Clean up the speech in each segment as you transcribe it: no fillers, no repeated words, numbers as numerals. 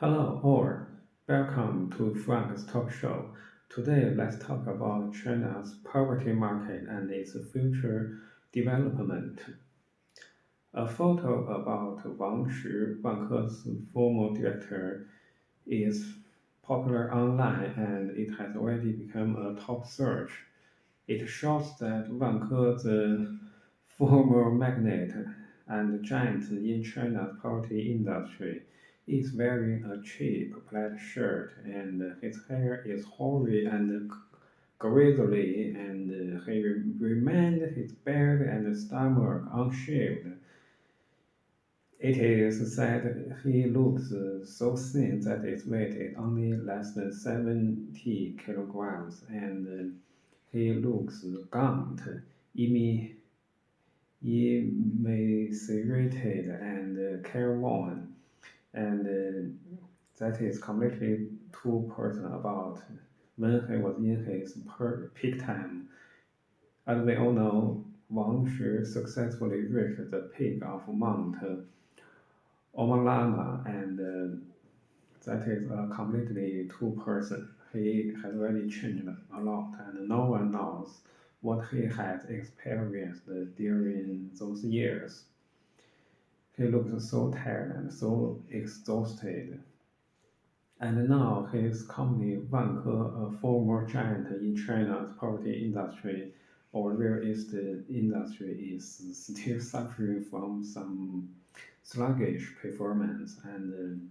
Hello, or welcome to Frank's talk show. Today, let's talk about China's poverty market and its future development. A photo about Wang Shi, Wanke's former director, is popular online and it has already become a top search. It shows that Wanke, the former magnate and giant in China's poverty industry, is wearing a cheap plaid shirt and his hair is hoary and grizzly and he remained his beard and stomach unshaved. It is said he looks so thin that his weight is only less than 70 kilograms and he looks gaunt, emi- emaciated, and careworn, and that is completely too personal about when he was in his peak time. As we all know, Wang Shi successfully reached the peak of Mount Omalama, and that is a completely two person. He has already changed a lot, and no one knows what he has experienced during those years. He looks so tired and so exhausted. And now his company Vanke, a former giant in China's property industry or real estate industry, is still suffering from some sluggish performance, and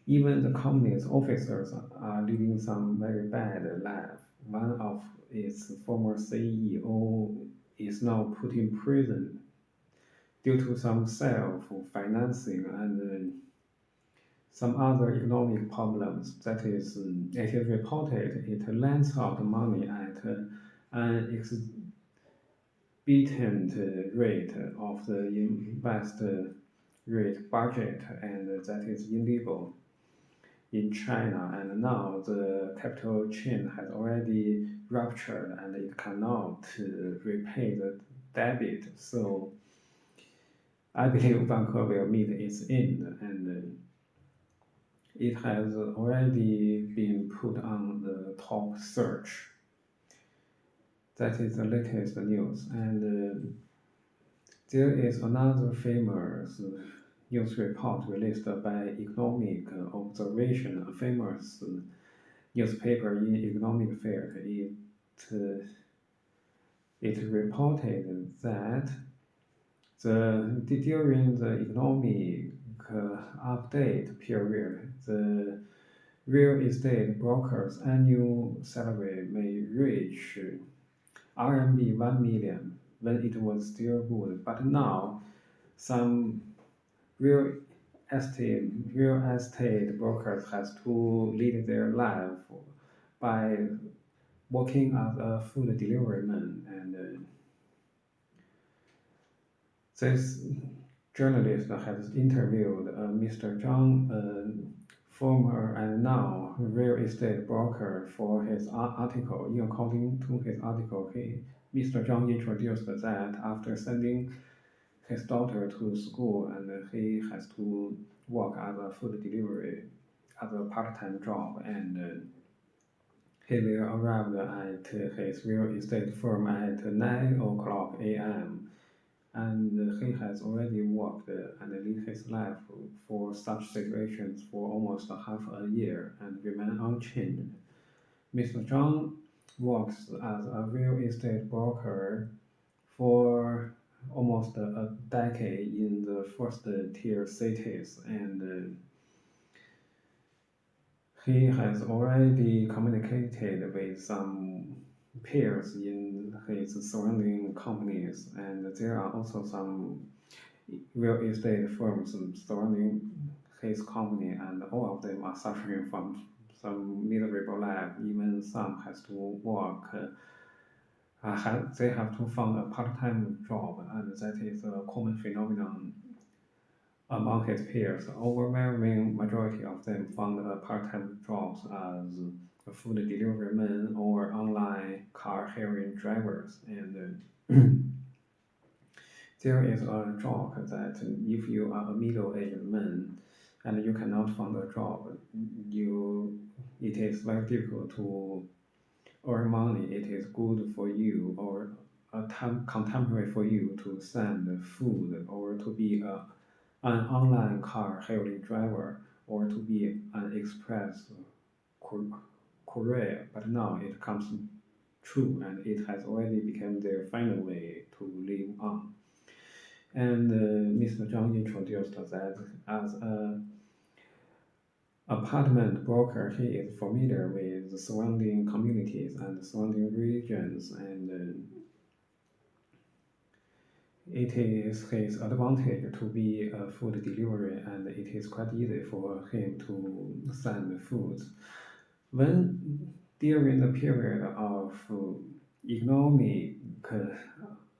even the company's officers are living some very bad life. One of its former CEO is now put in prison due to some self-financing and some other economic problems. That is, it is reported it lends out money at an exorbitant rate of the invest rate budget, and that is illegal in China. And now the capital chain has already ruptured and it cannot repay the debit. So I believe Bangkok will meet its end, and it has already been put on the top search. That is the latest news. And there is another famous news report released by Economic Observation, a famous newspaper in economic field. It reported that during the economic update period, the real estate broker's annual salary may reach RMB 1 million when it was still good, but now some real real estate brokers has to lead their life by working as a food delivery man, and this journalist has interviewed Mr. Zhang, a former and now real estate broker, for his article. According to his article, Mr. Zhang introduced that after sending his daughter to school and he has to work as a food delivery as a part-time job, and he will arrive at his real estate firm at 9 o'clock a.m. and he has already worked and lived his life for such situations for almost half a year and remain unchanged. Mr. Zhang works as a real estate broker for almost a decade in the first tier cities, and he has already communicated with some peers in his surrounding companies, and there are also some real estate firms surrounding his company, and all of them are suffering from some miserable life. Even some has to work. They have to find a part-time job, and that is a common phenomenon among his peers. The overwhelming majority of them found part-time jobs as food delivery men or online car hailing drivers. And there is a joke that if you are a middle-aged man and you cannot find a job, it is very difficult to earn money. It is good for you or a time contemporary for you to send food or to be an online car hailing driver or to be an express courier. But now it comes true and it has already become their final way to live on. And Mr. Zhang introduced that as an apartment broker, he is familiar with the surrounding communities and surrounding regions, and it is his advantage to be a food delivery, and it is quite easy for him to send foods. When during the period of economic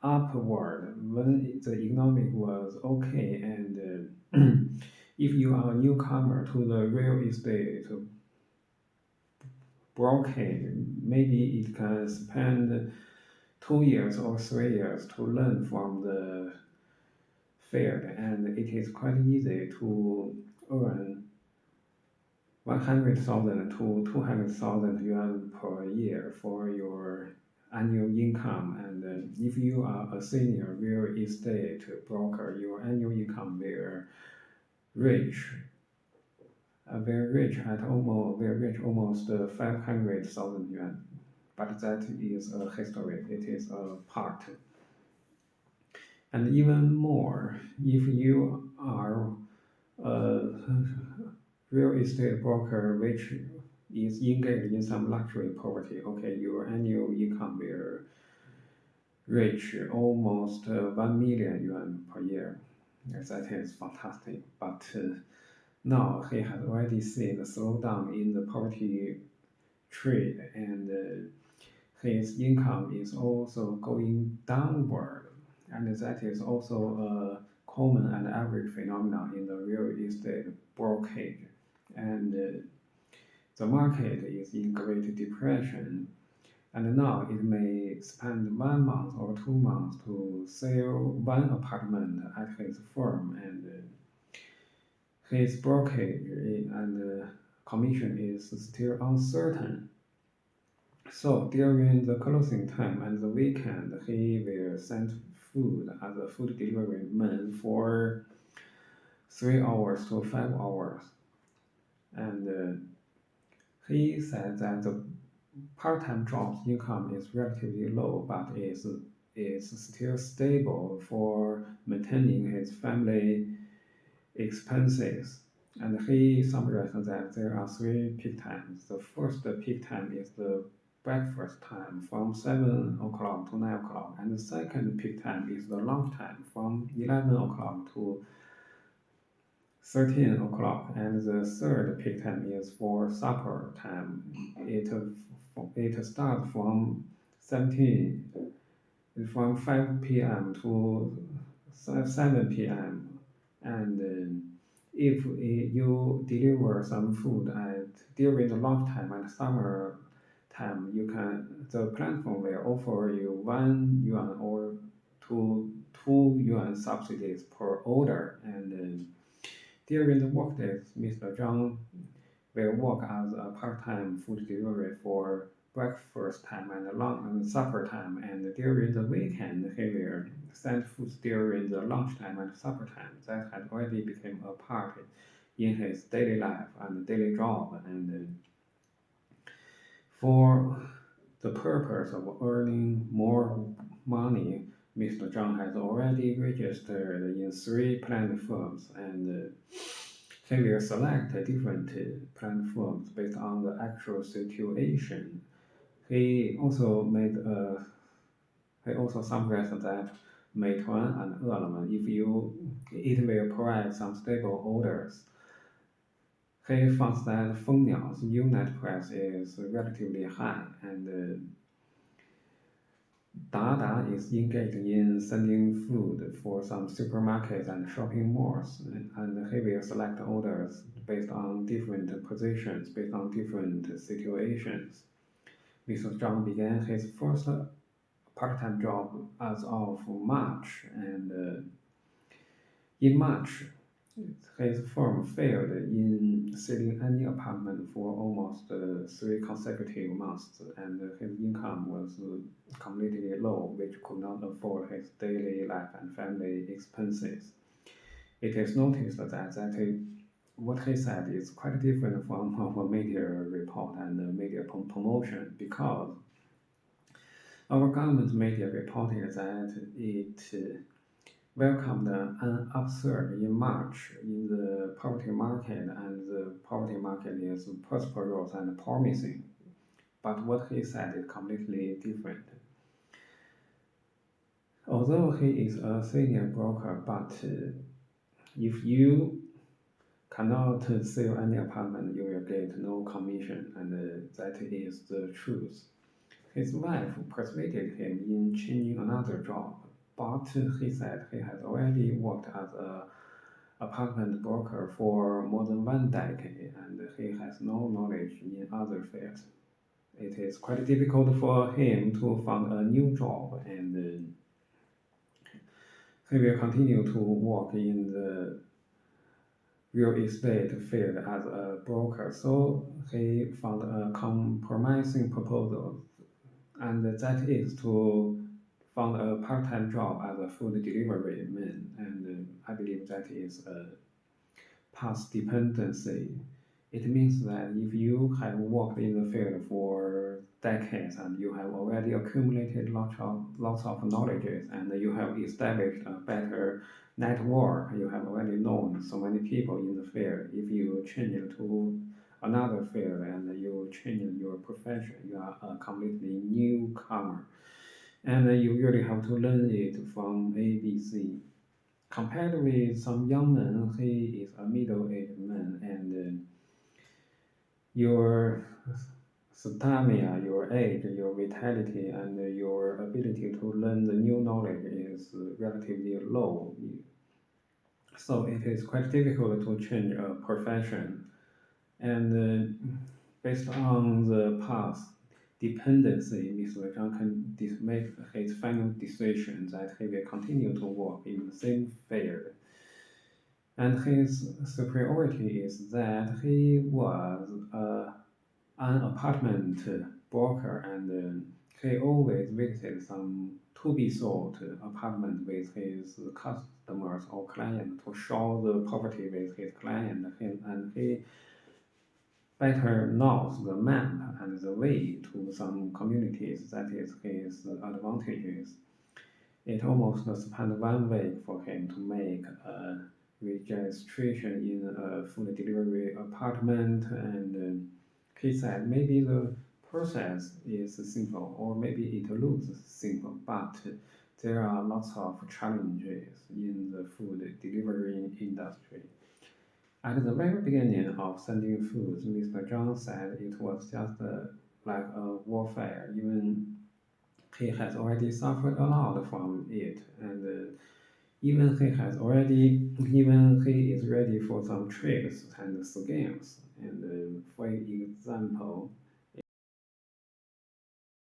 upward, when the economic was okay, and if you are a newcomer to the real estate broking, maybe it can spend 2 years or 3 years to learn from the field, and it is quite easy to earn 100,000 to 200,000 yuan per year for your annual income. And if you are a senior real estate broker, your annual income will reach very rich at almost 500,000 yuan. But that is a history. It is a part. And even more, if you are a real estate broker which is engaged in some luxury property, okay, your annual income will reach almost 1 million yuan per year. Yes, that is fantastic. But now he has already seen a slowdown in the property trade, and his income is also going downward, and that is also a common and average phenomenon in the real estate brokerage. And the market is in great depression, and now it may spend 1 month or 2 months to sell one apartment at his firm, and his brokerage and commission is still uncertain. So during the closing time and the weekend, he will send food as a food delivery man for 3 hours to 5 hours. And he said that the part-time job's income is relatively low, but is still stable for maintaining his family expenses. And he summarized that there are three peak times. The first peak time is the breakfast time from 7 o'clock to 9 o'clock, and the second peak time is the lunch time from 11 o'clock to 13 o'clock, and the third peak time is for supper time. It starts from 5 p.m. to 7 p.m. And if you deliver some food during the lunchtime and summer time, the platform will offer you 1 yuan or 2 yuan subsidies per order. And during the workdays, Mr. Zhang will work as a part-time food delivery for breakfast time and lunch and supper time, and during the weekend he will send food during the lunchtime and supper time. That has already become a part in his daily life and daily job. And for the purpose of earning more money, Mr. Zhang has already registered in 3 platforms, and he will select different platforms based on the actual situation. He also summarized that Meituan and Ele.me, it will provide some stable orders. He found that Fengniao's unit price is relatively high, and Dada is engaged in sending food for some supermarkets and shopping malls, and he will select orders based on different positions, based on different situations. Mr. Zhang began his first part-time job as of March, and in March, His firm failed in selling any apartment for almost 3 consecutive months, and his income was completely low, which could not afford his daily life and family expenses. It is noticed that what he said is quite different from our media report and media promotion, because our government media reported that it welcomed an upsurge in March in the property market, and the property market is prosperous and promising. But what he said is completely different. Although he is a senior broker, but if you cannot sell any apartment, you will get no commission, and that is the truth. His wife persuaded him in changing another job, but he said he has already worked as a apartment broker for more than 1 decade, and he has no knowledge in other fields. It is quite difficult for him to find a new job, and he will continue to work in the real estate field as a broker. So he found a compromising proposal, and that is to found a part-time job as a food delivery man, and I believe that is a past dependency. It means that if you have worked in the field for decades and you have already accumulated lots of knowledges, and you have established a better network, you have already known so many people in the field. If you change to another field and you change your profession, you are a completely newcomer, and you really have to learn it from ABC. Compared with some young men, he is a middle-aged man, and your stamina, your age, your vitality, and your ability to learn the new knowledge is relatively low. So it is quite difficult to change a profession. And based on the past dependency, Mr. Zhang can make his final decision that he will continue to work in the same field. And his superiority is that he was an apartment broker, and he always visited some to be sold apartment with his customers or clients to show the property with his client, and he better knows the map and the way to some communities. That is his advantages. It almost spent 1 week for him to make a registration in a food delivery apartment, and he said maybe the process is simple, or maybe it looks simple, but there are lots of challenges in the food delivery industry. At the very beginning of sending foods, Mr. Zhang said it was just like a warfare. Even he has already suffered a lot from it, and even he is ready for some tricks and scams. And for example,